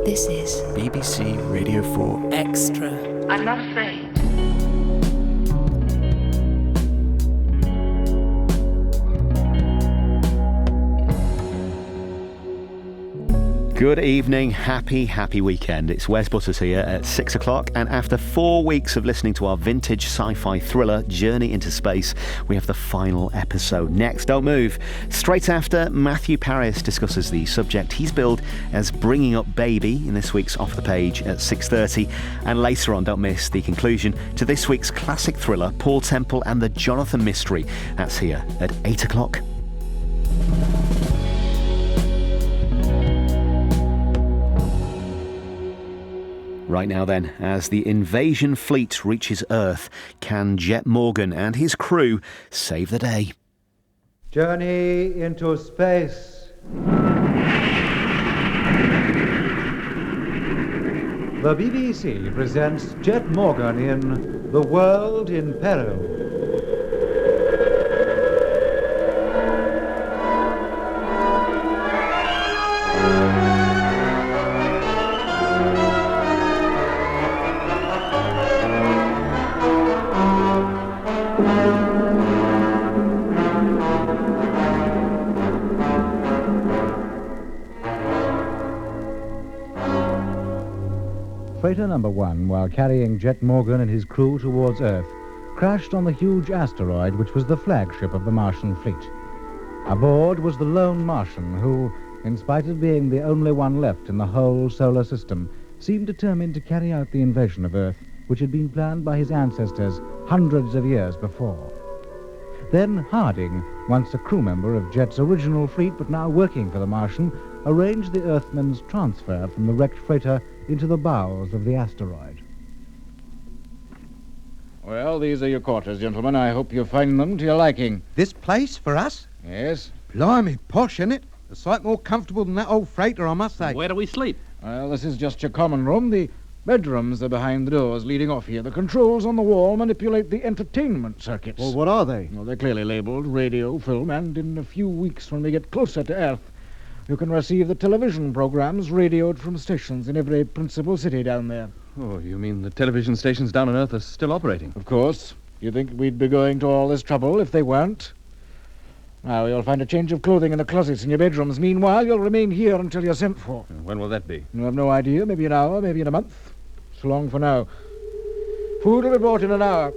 This is BBC Radio 4 Extra. I'm not afraid. Good evening, happy weekend. It's Wes Butters here at 6 o'clock, and after 4 weeks of listening to our vintage sci-fi thriller Journey into Space, we have the final episode next. Don't move. Straight after, Matthew Paris discusses the subject he's billed as Bringing Up Baby in this week's Off the Page at 6:30, and later on, don't miss the conclusion to this week's classic thriller Paul Temple and the Jonathan Mystery. That's here at 8 o'clock. Right now then, as the invasion fleet reaches Earth, can Jet Morgan and his crew save the day? Journey into space. The BBC presents Jet Morgan in The World in Peril. Freighter number 1, while carrying Jet Morgan and his crew towards Earth, crashed on the huge asteroid which was the flagship of the Martian fleet. Aboard was the lone Martian who, in spite of being the only one left in the whole solar system, seemed determined to carry out the invasion of Earth, which had been planned by his ancestors hundreds of years before. Then Harding, once a crew member of Jet's original fleet but now working for the Martian, arranged the Earthman's transfer from the wrecked freighter into the bowels of the asteroid. Well, these are your quarters, gentlemen. I hope you find them to your liking. This place for us? Yes? Blimey, posh, isn't it? A sight more comfortable than that old freighter, I must say. Where do we sleep? Well, this is just your common room. The bedrooms are behind the doors leading off here. The controls on the wall manipulate the entertainment circuits. Well, what are they? Well, they're clearly labeled radio, film, and in a few weeks when we get closer to Earth, you can receive the television programs radioed from stations in every principal city down there. Oh, you mean the television stations down on Earth are still operating? Of course. You think we'd be going to all this trouble if they weren't? Now, you'll find a change of clothing in the closets in your bedrooms. Meanwhile, you'll remain here until you're sent for. When will that be? You have no idea. Maybe an hour, maybe in a month. So long for now. Food will be brought in an hour.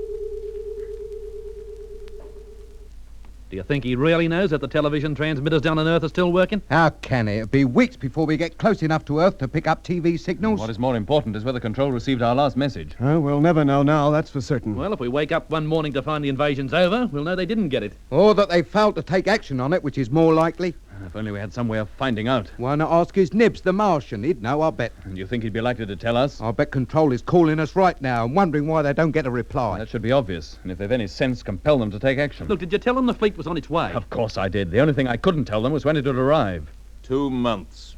Do you think he really knows that the television transmitters down on Earth are still working? How can it? It'll be weeks before we get close enough to Earth to pick up TV signals. What is more important is whether Control received our last message. We'll never know now, that's for certain. Well, if we wake up one morning to find the invasion's over, we'll know they didn't get it. Or that they failed to take action on it, which is more likely. If only we had some way of finding out. Why not ask his nibs, the Martian? He'd know, I bet. And you think he'd be likely to tell us? I bet Control is calling us right now and wondering why they don't get a reply. That should be obvious. And if they've any sense, compel them to take action. Look, did you tell them the fleet was on its way? Of course I did. The only thing I couldn't tell them was when it would arrive. 2 months.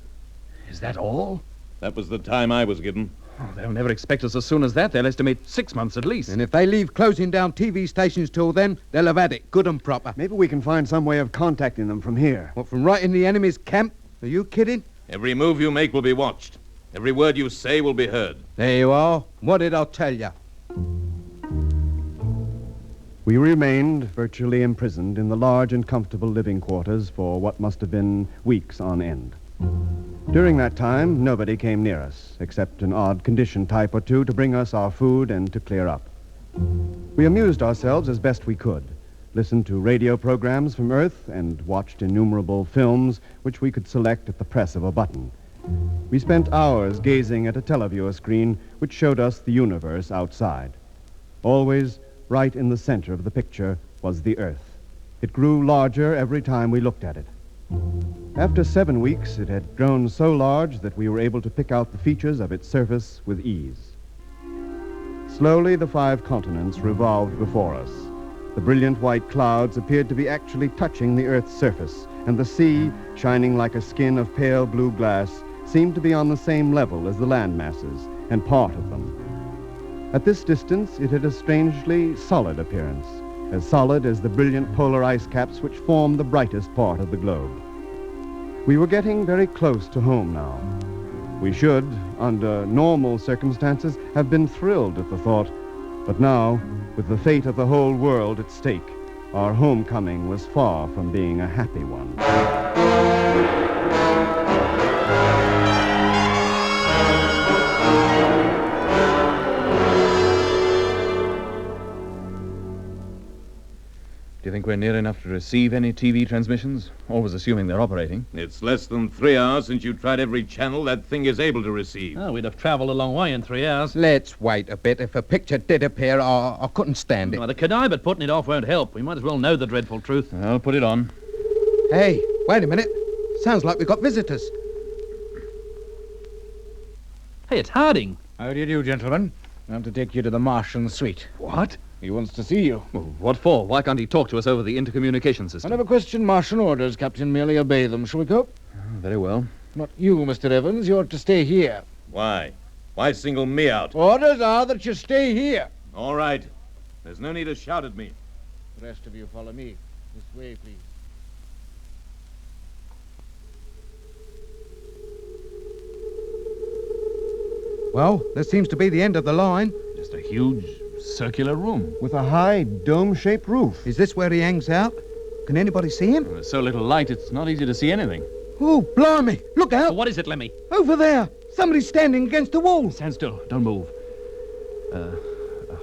Is that all? That was the time I was given. Oh, they'll never expect us as soon as that. They'll estimate 6 months at least. And if they leave closing down TV stations till then, they'll have had it good and proper. Maybe we can find some way of contacting them from here. What, from right in the enemy's camp? Are you kidding? Every move you make will be watched. Every word you say will be heard. There you are. What did I tell you? We remained virtually imprisoned in the large and comfortable living quarters for what must have been weeks on end. During that time, nobody came near us, except an odd condition type or two to bring us our food and to clear up. We amused ourselves as best we could, listened to radio programs from Earth, and watched innumerable films which we could select at the press of a button. We spent hours gazing at a televiewer screen which showed us the universe outside. Always, right in the center of the picture, was the Earth. It grew larger every time we looked at it. After 7 weeks, it had grown so large that we were able to pick out the features of its surface with ease. Slowly, the 5 continents revolved before us. The brilliant white clouds appeared to be actually touching the Earth's surface, and the sea, shining like a skin of pale blue glass, seemed to be on the same level as the land masses, and part of them. At this distance, it had a strangely solid appearance, as solid as the brilliant polar ice caps which form the brightest part of the globe. We were getting very close to home now. We should, under normal circumstances, have been thrilled at the thought. But now, with the fate of the whole world at stake, our homecoming was far from being a happy one. Do you think we're near enough to receive any TV transmissions? Always assuming they're operating. It's less than 3 hours since you tried every channel that thing is able to receive. Oh, we'd have travelled a long way in 3 hours. Let's wait a bit. If a picture did appear, I couldn't stand it. Well, the connive at putting it off won't help. We might as well know the dreadful truth. I'll put it on. Hey, wait a minute. Sounds like we've got visitors. Hey, it's Harding. How do you do, gentlemen? I'm to take you to the Martian suite. What? He wants to see you. Well, what for? Why can't he talk to us over the intercommunication I system? never question Martian orders, Captain. Merely obey them. Shall we go? Very well. Not you, Mr. Evans. You're to stay here. Why? Why single me out? Orders are that you stay here. All right. There's no need to shout at me. The rest of you follow me. This way, please. Well, this seems to be the end of the line. Just a huge circular room. With a high, dome-shaped roof. Is this where he hangs out? Can anybody see him? There's so little light, it's not easy to see anything. Oh, blimey! Look out! What is it, Lemmy? Over there! Somebody's standing against the wall. Stand still. Don't move.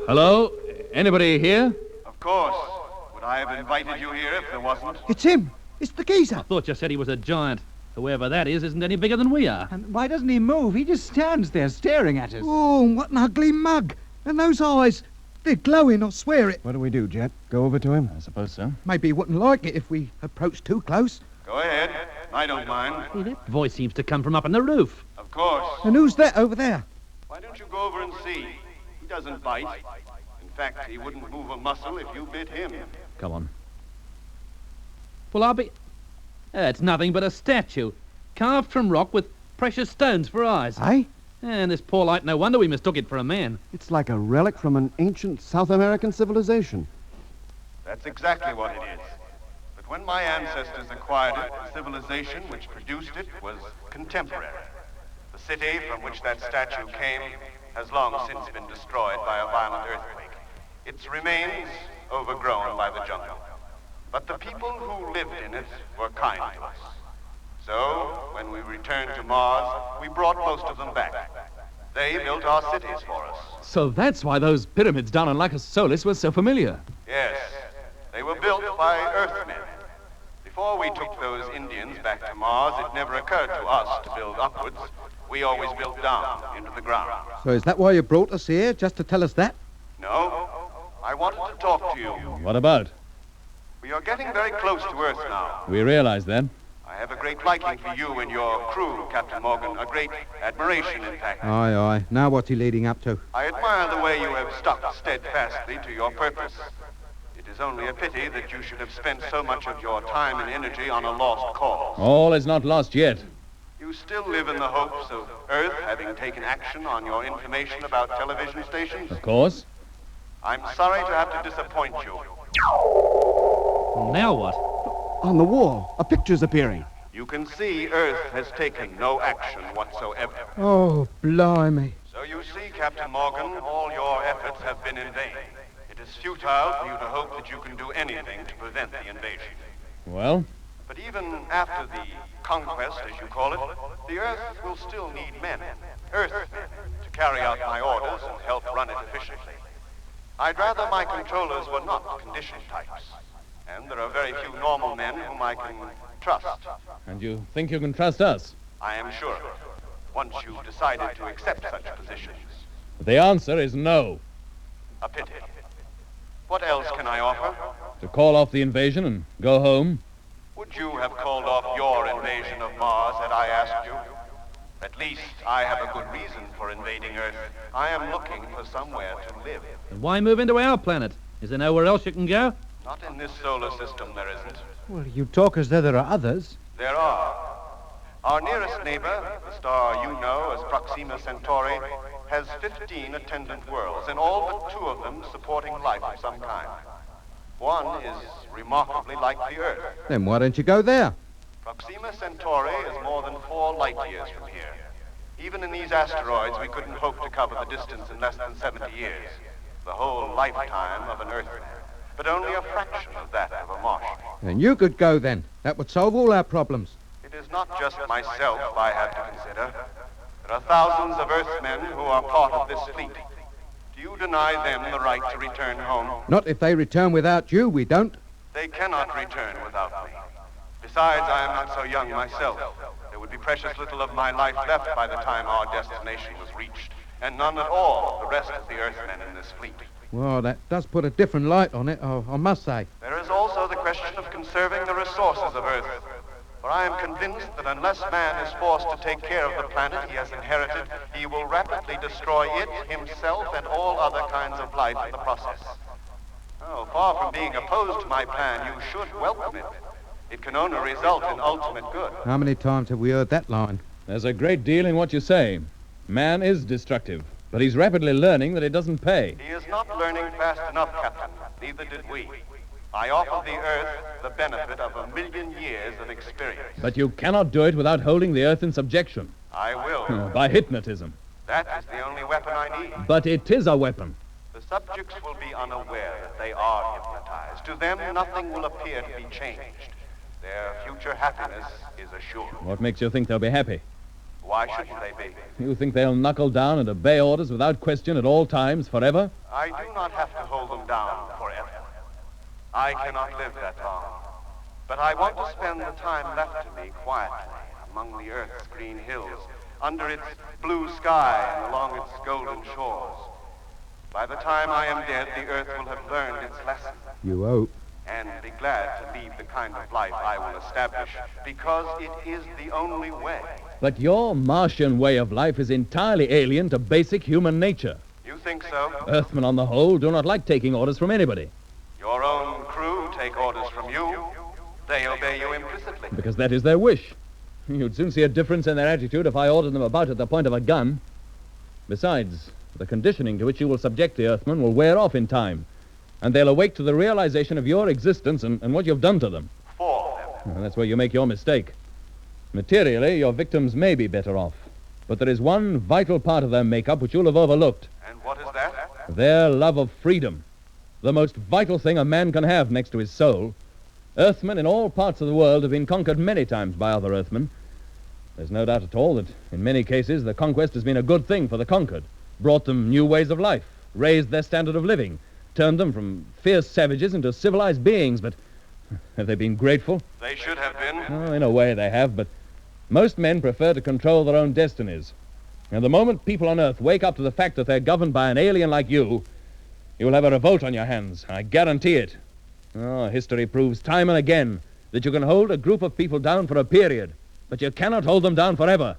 Hello? Anybody here? Of course. Would I have invited you here if there wasn't? It's him! It's the geezer! I thought you said he was a giant. Whoever that is isn't any bigger than we are. And why doesn't he move? He just stands there staring at us. Oh, what an ugly mug! And those eyes, they're glowing, I swear it. What do we do, Jet? Go over to him? I suppose so. Maybe he wouldn't like it if we approached too close. Go ahead. I don't mind. Hey, that voice seems to come from up on the roof. Of course. And who's that over there? Why don't you go over and see? He doesn't bite. In fact, he wouldn't move a muscle if you bit him. Come on. Well, I'll be... it's nothing but a statue. Carved from rock with precious stones for eyes. Eh? And this poor light, no wonder we mistook it for a man. It's like a relic from an ancient South American civilization. That's exactly what it is. But when my ancestors acquired it, the civilization which produced it was contemporary. The city from which that statue came has long since been destroyed by a violent earthquake. Its remains overgrown by the jungle. But the people who lived in it were kind to us. So, when we returned to Mars, we brought most of them back. They built our cities for us. So that's why those pyramids down on Lacus Solis were so familiar. Yes, they were built by Earthmen. Before we took those Indians back to Mars, it never occurred to us to build upwards. We always built down into the ground. So is that why you brought us here, just to tell us that? No, I wanted to talk to you. What about? We are getting very close to Earth now. We realize that. I have a great liking for you and your crew, Captain Morgan. A great admiration, in fact. Aye, aye. Now what's he leading up to? I admire the way you have stuck steadfastly to your purpose. It is only a pity that you should have spent so much of your time and energy on a lost cause. All is not lost yet. You still live in the hopes of Earth having taken action on your information about television stations? Of course. I'm sorry to have to disappoint you. Well, now what? On the wall, a picture's appearing. You can see Earth has taken no action whatsoever. Oh, blimey. So you see, Captain Morgan, all your efforts have been in vain. It is futile for you to hope that you can do anything to prevent the invasion. Well? But even after the conquest, as you call it, the Earth will still need men, Earthmen, to carry out my orders and help run it efficiently. I'd rather my controllers were not condition types. And there are very few normal men whom I can trust. And you think you can trust us? I am sure of it, once you've decided to accept such positions. The answer is no. A pity. What else can I offer? To call off the invasion and go home? Would you have called off your invasion of Mars had I asked you? At least I have a good reason for invading Earth. I am looking for somewhere to live. And why move into our planet? Is there nowhere else you can go? Not in this solar system, there isn't. Well, you talk as though there are others. There are. Our nearest neighbor, the star you know as Proxima Centauri, has 15 attendant worlds, and all but 2 of them supporting life of some kind. One is remarkably like the Earth. Then why don't you go there? Proxima Centauri is more than 4 light years from here. Even in these asteroids, we couldn't hope to cover the distance in less than 70 years. The whole lifetime of an Earthman. But only a fraction of that of a Martian. And you could go then. That would solve all our problems. It is not just myself I have to consider. There are thousands of Earthmen who are part of this fleet. Do you deny them the right to return home? Not if they return without you, we don't. They cannot return without me. Besides, I am not so young myself. There would be precious little of my life left by the time our destination was reached, and none at all of the rest of the Earthmen in this fleet. Well, that does put a different light on it, I must say. There is also the question of conserving the resources of Earth. For I am convinced that unless man is forced to take care of the planet he has inherited, he will rapidly destroy it, himself, and all other kinds of life in the process. Oh, far from being opposed to my plan, you should welcome it. It can only result in ultimate good. How many times have we heard that line? There's a great deal in what you say. Man is destructive, but he's rapidly learning that it doesn't pay. He is not learning fast enough, Captain. Neither did we. I offer the Earth the benefit of 1,000,000 years of experience. But you cannot do it without holding the Earth in subjection. I will. By hypnotism. That is the only weapon I need. But it is a weapon. The subjects will be unaware that they are hypnotized. To them, nothing will appear to be changed. Their future happiness is assured. What makes you think they'll be happy? Why shouldn't they be? You think they'll knuckle down and obey orders without question at all times, forever? I do not have to hold them down forever. I cannot live that long. But I want to spend the time left to me quietly among the Earth's green hills, under its blue sky and along its golden shores. By the time I am dead, the Earth will have learned its lesson. You hope. And be glad to lead the kind of life I will establish, because it is the only way. But your Martian way of life is entirely alien to basic human nature. You think so? Earthmen, on the whole, do not like taking orders from anybody. Your own crew take orders from you. They obey you implicitly. Because that is their wish. You'd soon see a difference in their attitude if I ordered them about at the point of a gun. Besides, the conditioning to which you will subject the Earthmen will wear off in time, and they'll awake to the realization of your existence and what you've done to them. For them. Well, that's where you make your mistake. Materially, your victims may be better off, but there is one vital part of their makeup which you'll have overlooked. And what is that? Their love of freedom. The most vital thing a man can have next to his soul. Earthmen in all parts of the world have been conquered many times by other Earthmen. There's no doubt at all that in many cases the conquest has been a good thing for the conquered, brought them new ways of life, raised their standard of living, turned them from fierce savages into civilized beings, but have they been grateful? They should have been. Oh, in a way they have, but most men prefer to control their own destinies. And the moment people on Earth wake up to the fact that they're governed by an alien like you will have a revolt on your hands. I guarantee it. Oh, history proves time and again that you can hold a group of people down for a period, but you cannot hold them down forever.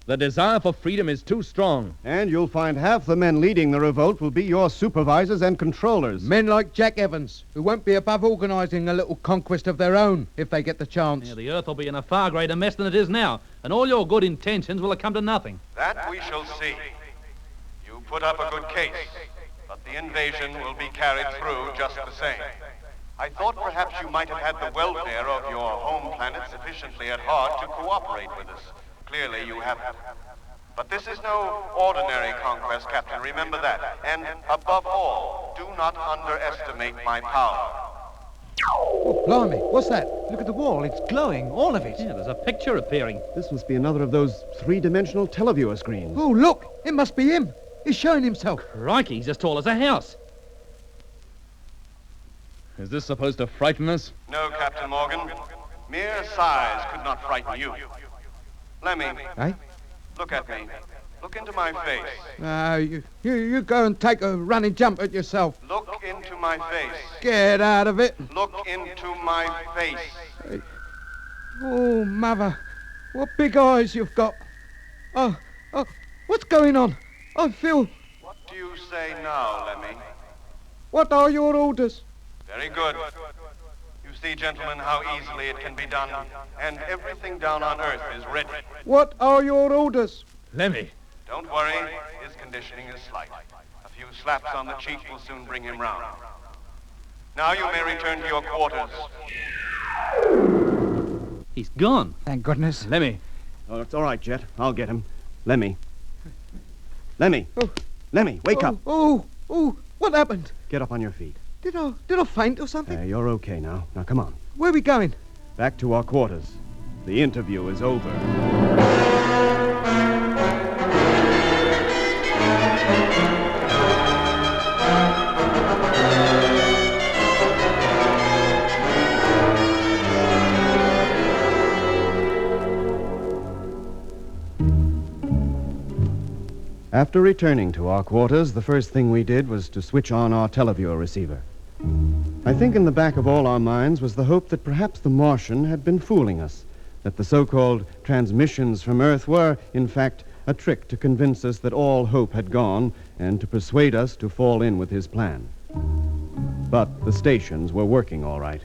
The desire for freedom is too strong. And you'll find half the men leading the revolt will be your supervisors and controllers. Men like Jack Evans, who won't be above organizing a little conquest of their own if they get the chance. Yeah, the Earth will be in a far greater mess than it is now, and all your good intentions will have come to nothing. That we shall see. You put up a good case, but the invasion will be carried through just the same. I thought perhaps you might have had the welfare of your home planet sufficiently at heart to cooperate with us. Clearly you haven't. But this is no ordinary conquest, Captain. Remember that. And above all, do not underestimate my power. Oh, blimey, what's that? Look at the wall. It's glowing, all of it. Yeah, there's a picture appearing. This must be another of those three-dimensional televiewer screens. Oh, look, it must be him. He's showing himself. Crikey, he's as tall as a house. Is this supposed to frighten us? No, Captain Morgan. Mere size could not frighten you. Lemmy, Eh? look at me. Look into my face. You go and take a running jump at yourself. Look into my face. Get out of it. Look into my face. Oh, Mother, what big eyes you've got. Oh, what's going on? I feel... What do you say now, Lemmy? What are your orders? Very good. You see, gentlemen, how easily it can be done, and everything down on Earth is ready. What are your orders? Lemmy. Don't worry, his conditioning is slight. A few slaps on the cheek will soon bring him round. Now you may return to your quarters. He's gone. Thank goodness. Lemmy. Oh, it's all right, Jet. I'll get him. Lemmy. Lemmy. Oh. Lemmy, wake up. Oh, what happened? Get up on your feet. Did I faint or something? You're okay now. Now, come on. Where are we going? Back to our quarters. The interview is over. After returning to our quarters, the first thing we did was to switch on our televiewer receiver. I think in the back of all our minds was the hope that perhaps the Martian had been fooling us, that the so-called transmissions from Earth were, in fact, a trick to convince us that all hope had gone and to persuade us to fall in with his plan. But the stations were working all right.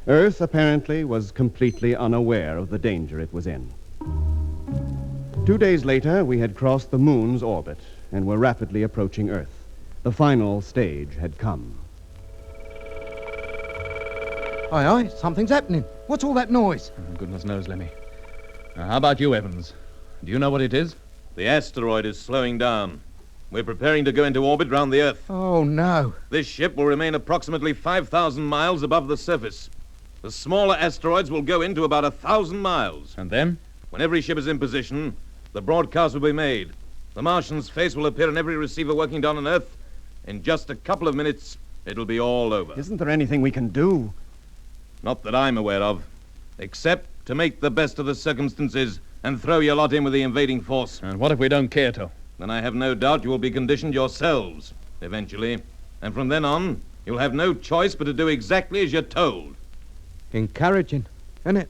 Earth, apparently, was completely unaware of the danger it was in. 2 days later, we had crossed the moon's orbit and were rapidly approaching Earth. The final stage had come. Aye, something's happening. What's all that noise? Goodness knows, Lemmy. Now, how about you, Evans? Do you know what it is? The asteroid is slowing down. We're preparing to go into orbit round the Earth. Oh, no. This ship will remain approximately 5,000 miles above the surface. The smaller asteroids will go into about 1,000 miles. And then? When every ship is in position, the broadcast will be made. The Martian's face will appear on every receiver working down on Earth. In just a couple of minutes, it'll be all over. Isn't there anything we can do? Not that I'm aware of, except to make the best of the circumstances and throw your lot in with the invading force. And what if we don't care to? Then I have no doubt you will be conditioned yourselves, eventually. And from then on, you'll have no choice but to do exactly as you're told. Encouraging, isn't it?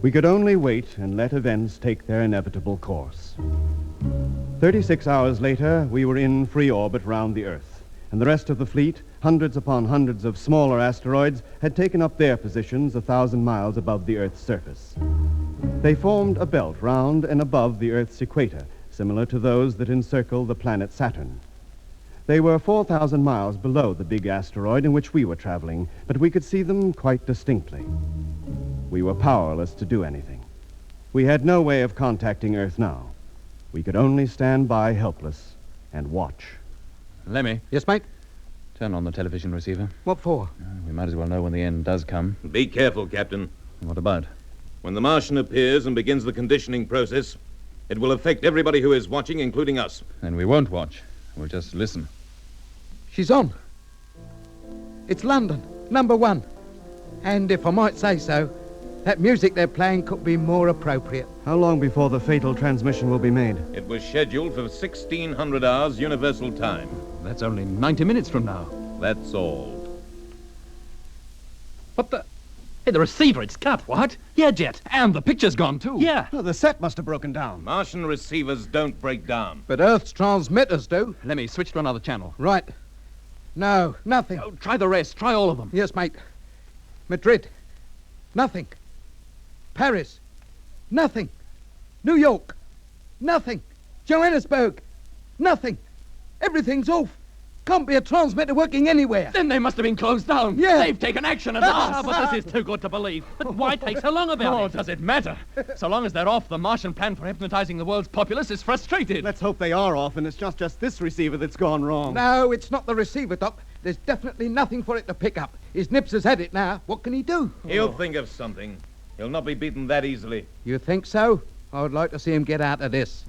We could only wait and let events take their inevitable course. 36 hours later, we were in free orbit round the Earth, and the rest of the fleet, hundreds upon hundreds of smaller asteroids, had taken up their positions 1,000 miles above the Earth's surface. They formed a belt round and above the Earth's equator, similar to those that encircle the planet Saturn. They were 4,000 miles below the big asteroid in which we were traveling, but we could see them quite distinctly. We were powerless to do anything. We had no way of contacting Earth now. We could only stand by helpless and watch. Lemmy. Yes, mate? Turn on the television receiver. What for? We might as well know when the end does come. Be careful, Captain. What about? When the Martian appears and begins the conditioning process, it will affect everybody who is watching, including us. Then we won't watch. We'll just listen. She's on. It's London, #1. And if I might say so, that music they're playing could be more appropriate. How long before the fatal transmission will be made? It was scheduled for 1600 hours Universal Time. That's only 90 minutes from now. That's all. What the... Hey, the receiver, it's cut. What? Yeah, Jet. And the picture's gone, too. Yeah. Oh, the set must have broken down. Martian receivers don't break down. But Earth's transmitters do. Lemmy, switch to another channel. Right. No, nothing. Oh, try the rest. Try all of them. Yes, mate. Madrid. Nothing. Paris. Nothing. New York. Nothing. Johannesburg. Nothing. Everything's off. Can't be a transmitter working anywhere. Then they must have been closed down. Yeah. They've taken action at last. But this is too good to believe. But why take so long about Oh, it? does it matter? So long as they're off, the Martian plan for hypnotizing the world's populace is frustrated. Let's hope they are off, and it's not just this receiver that's gone wrong. No, it's not the receiver, Doc. There's definitely nothing for it to pick up. His nips has had it now. What can he do? He'll think of something. He'll not be beaten that easily. You think so? I would like to see him get out of this.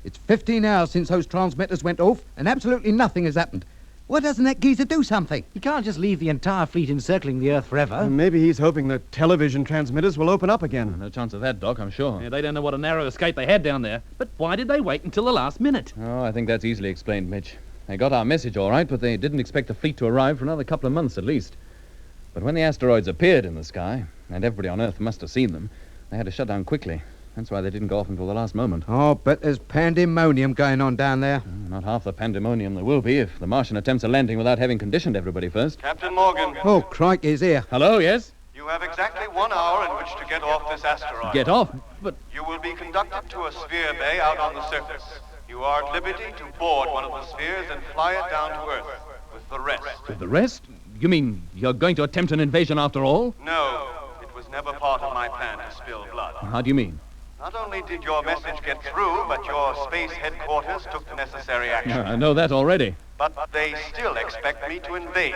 It's 15 hours since those transmitters went off, and absolutely nothing has happened. Why doesn't that geezer do something? You can't just leave the entire fleet encircling the Earth forever. Maybe he's hoping the television transmitters will open up again. No chance of that, Doc, I'm sure. Yeah, they don't know what a narrow escape they had down there. But why did they wait until the last minute? Oh, I think that's easily explained, Mitch. They got our message all right, but they didn't expect the fleet to arrive for another couple of months at least. But when the asteroids appeared in the sky, and everybody on Earth must have seen them, they had to shut down quickly. That's why they didn't go off until the last moment. Oh, but there's pandemonium going on down there. Not half the pandemonium there will be if the Martian attempts a landing without having conditioned everybody first. Captain Morgan. Oh, crikey, he's here. Hello, yes? You have exactly 1 hour in which to get off this asteroid. Get off? But You will be conducted to a sphere bay out on the surface. You are at liberty to board one of the spheres and fly it down to Earth with the rest. with the rest? You mean you're going to attempt an invasion after all? No, it was never part of my plan to spill blood. How do you mean? Not only did your message get through, but your space headquarters took the necessary action. I know that already. But they still expect me to invade.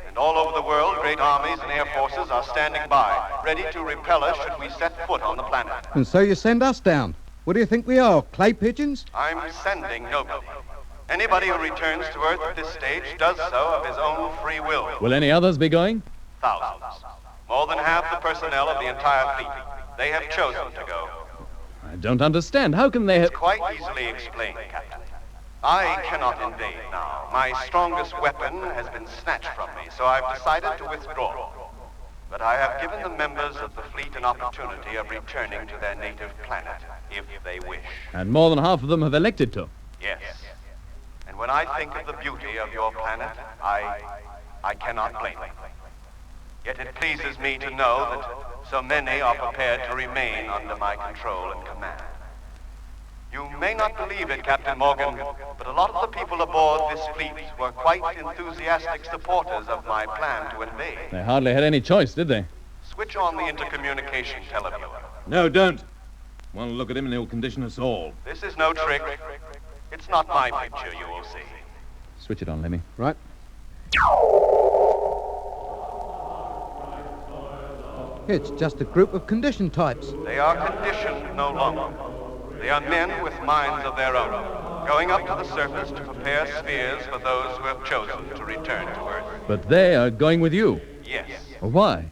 And all over the world, great armies and air forces are standing by, ready to repel us should we set foot on the planet. And so you send us down. What do you think we are, clay pigeons? I'm sending nobody. Anybody who returns to Earth at this stage does so of his own free will. Will any others be going? Thousands. More than half the personnel of the entire fleet. They have chosen to go. I don't understand. How can they have... It's quite easily explained, Captain. I cannot invade now. My strongest weapon has been snatched from me, so I've decided to withdraw. But I have given the members of the fleet an opportunity of returning to their native planet, if they wish. And more than half of them have elected to. Yes. And when I think of the beauty of your planet, I cannot blame them. Yet it pleases me to know that so many are prepared to remain under my control and command. You may not believe it, Captain Morgan, but a lot of the people aboard this fleet were quite enthusiastic supporters of my plan to invade. They hardly had any choice, did they? Switch on the intercommunication televiewer. No, don't. One look at him and he'll condition us all. This is no trick. It's not my picture, you will see. Switch it on, Lemmy. Right. It's just a group of condition types. They are conditioned no longer. They are men with minds of their own, going up to the surface to prepare spheres for those who have chosen to return to Earth. But they are going with you. Yes. Why?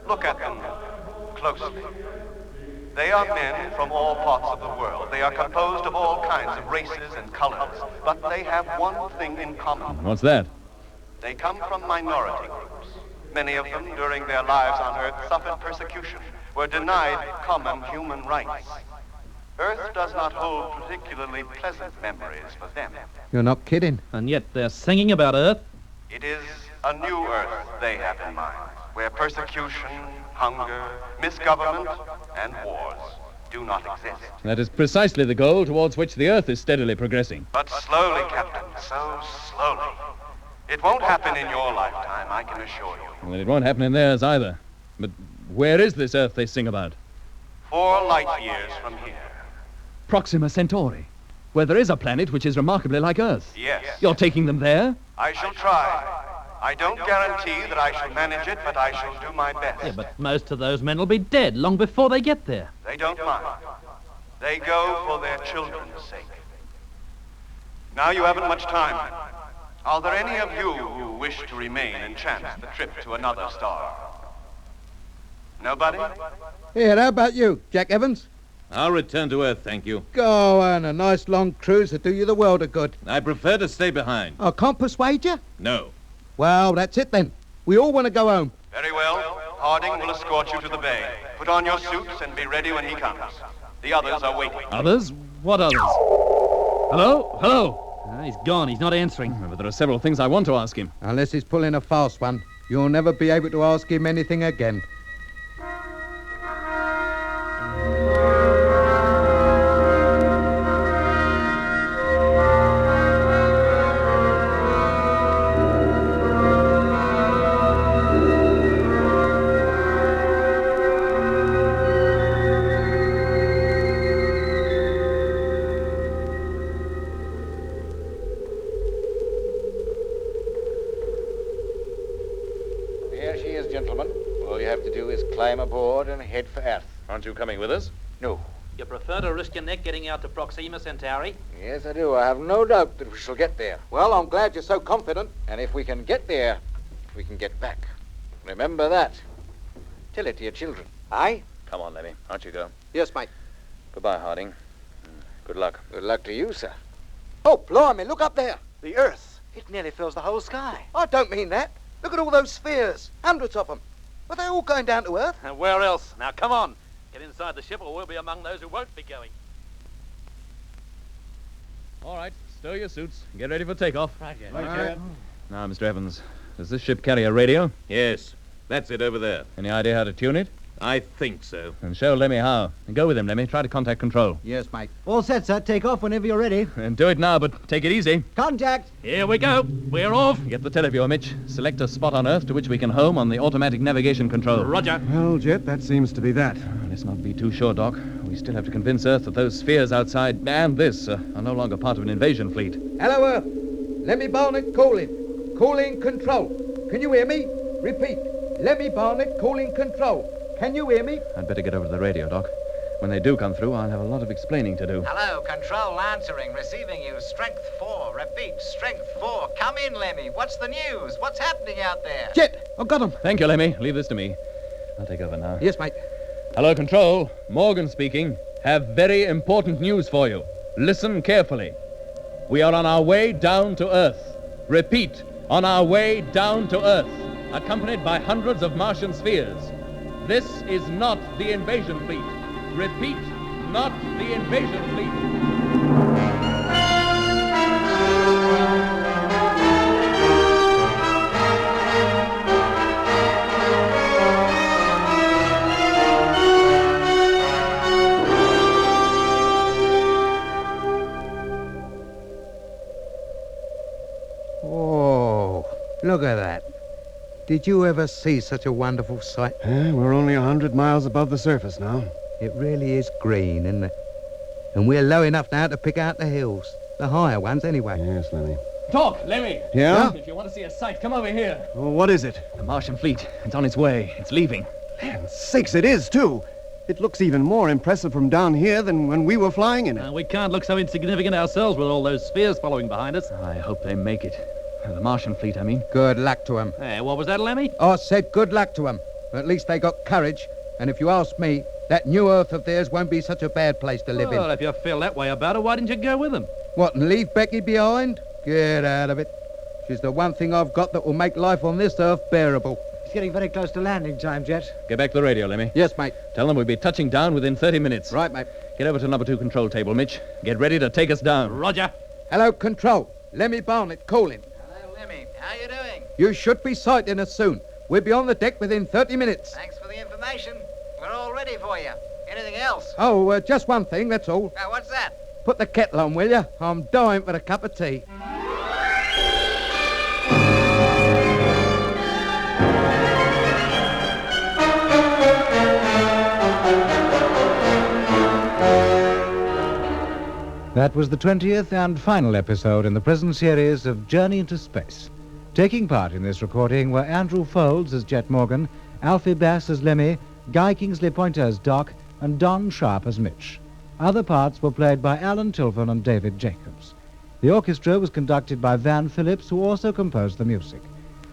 Look at them closely. They are men from all parts of the world. They are composed of all kinds of races and colors, but they have one thing in common. What's that? They come from minority groups. Many of them, during their lives on Earth, suffered persecution, were denied common human rights. Earth does not hold particularly pleasant memories for them. You're not kidding. And yet they're singing about Earth. It is a new Earth they have in mind, where persecution, hunger, misgovernment, and wars do not exist. That is precisely the goal towards which the Earth is steadily progressing. But slowly, Captain, so slowly. It won't happen in your lifetime, I can assure you. Well, it won't happen in theirs either. But where is this Earth they sing about? 4 light years from here. Proxima Centauri, where there is a planet which is remarkably like Earth. Yes. You're taking them there? I shall try. I don't guarantee that I shall manage it, but I shall do my best. Yeah, but most of those men will be dead long before they get there. They don't mind. They go for their children's sake. Now you haven't much time. Are there any of you who wish to remain and chance the trip to another star? Nobody? Here, how about you, Jack Evans? I'll return to Earth, thank you. Go on, a nice long cruise will do you the world of good. I prefer to stay behind. I can't persuade you? No. Well, that's it then. We all want to go home. Very well. Harding will escort you to the bay. Put on your suits and be ready when he comes. The others are waiting. Others? What others? Hello? Hello? He's gone. He's not answering. But there are several things I want to ask him. Unless he's pulling a fast one, you'll never be able to ask him anything again. Climb aboard and head for Earth. Aren't you coming with us? No. You prefer to risk your neck getting out to Proxima Centauri? Yes, I do. I have no doubt that we shall get there. Well, I'm glad you're so confident. And if we can get there, we can get back. Remember that. Tell it to your children. Aye? Come on, Lemmy. Aren't you go? Yes, mate. Goodbye, Harding. Good luck. Good luck to you, sir. Oh, blimey, look up there. The Earth. It nearly fills the whole sky. I don't mean that. Look at all those spheres. Hundreds of them. Are they all going down to Earth? And where else? Now, come on. Get inside the ship or we'll be among those who won't be going. All right, stow your suits. Get ready for takeoff. Right. Now, Mr. Evans, does this ship carry a radio? Yes, that's it over there. Any idea how to tune it? I think so. And show Lemmy how. And go with him, Lemmy. Try to contact control. Yes, mate. All set, sir. Take off whenever you're ready. And do it now, but take it easy. Contact! Here we go. We're off. Get the televiewer, Mitch. Select a spot on Earth to which we can home on the automatic navigation control. Roger. Well, Jet, that seems to be that. Let's not be too sure, Doc. We still have to convince Earth that those spheres outside and this are no longer part of an invasion fleet. Hello, Earth. Lemmy Barnett calling. Calling control. Can you hear me? Repeat. Lemmy Barnett calling control. Can you hear me? I'd better get over to the radio, Doc. When they do come through, I'll have a lot of explaining to do. Hello, control answering, receiving you. Strength 4. Repeat, strength 4. Come in, Lemmy. What's the news? What's happening out there? Jet, I've got him. Thank you, Lemmy. Leave this to me. I'll take over now. Yes, mate. Hello, Control. Morgan speaking. Have very important news for you. Listen carefully. We are on our way down to Earth. Repeat, on our way down to Earth, accompanied by hundreds of Martian spheres. This is not the invasion fleet. Repeat, not the invasion fleet. Oh, look at that. Did you ever see such a wonderful sight? We're only 100 miles above the surface now. It really is green, isn't it? And we're low enough now to pick out the hills. The higher ones, anyway. Yes, Lemmy. Doc, Lemmy. Yeah? If you want to see a sight, come over here. Well, what is it? The Martian fleet. It's on its way. It's leaving. Land sakes, it is, too. It looks even more impressive from down here than when we were flying in it. We can't look so insignificant ourselves with all those spheres following behind us. I hope they make it. The Martian fleet, I mean. Good luck to 'em. Hey, what was that, Lemmy? I said good luck to 'em. At least they got courage. And if you ask me, that new Earth of theirs won't be such a bad place to live Well, in. if you feel that way about it, why didn't you go with them? What, and leave Becky behind? Get out of it. She's the one thing I've got that will make life on this Earth bearable. It's getting very close to landing time, Jet. Get back to the radio, Lemmy. Yes, mate. Tell them we'll be touching down within 30 minutes. Right, mate. Get over to number 2 control table, Mitch. Get ready to take us down. Roger. Hello, Control. Lemmy Barnett calling. Hello, Lemmy. How you doing? You should be sighting us soon. We'll be on the deck within 30 minutes. Thanks for the information. We're all ready for you. Anything else? Oh, just one thing, that's all. What's that? Put the kettle on, will you? I'm dying for a cup of tea. That was the 20th and final episode in the present series of Journey into Space. Taking part in this recording were Andrew Folds as Jet Morgan, Alfie Bass as Lemmy, Guy Kingsley Pointer as Doc, and Don Sharp as Mitch. Other parts were played by Alan Tilvern and David Jacobs. The orchestra was conducted by Van Phillips, who also composed the music.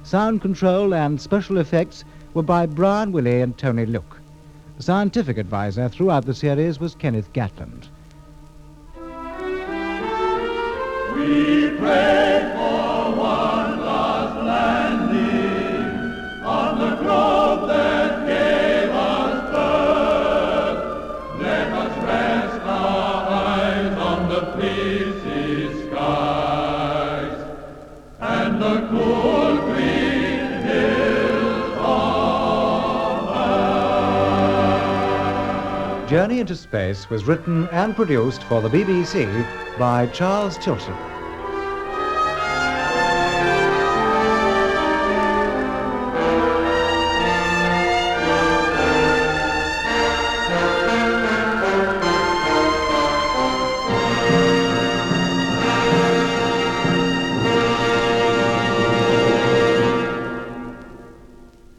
Sound control and special effects were by Brian Willey and Tony Luke. The scientific advisor throughout the series was Kenneth Gatland. We pray for one last landing on the globe that gave us birth. Let us rest our eyes on the fleecy skies and the cool green hills of earth. Journey into Space was written and produced for the BBC by Charles Chilton.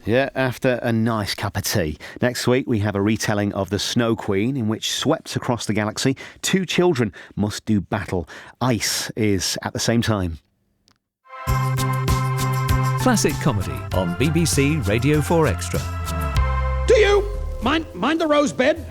Yeah, after a nice cup of tea. Next week, we have a retelling of The Snow Queen, in which, swept across the galaxy, 2 children must do battle. Ice is at the same time. Classic comedy on BBC Radio 4 Extra. Do you? Mind the rose bed?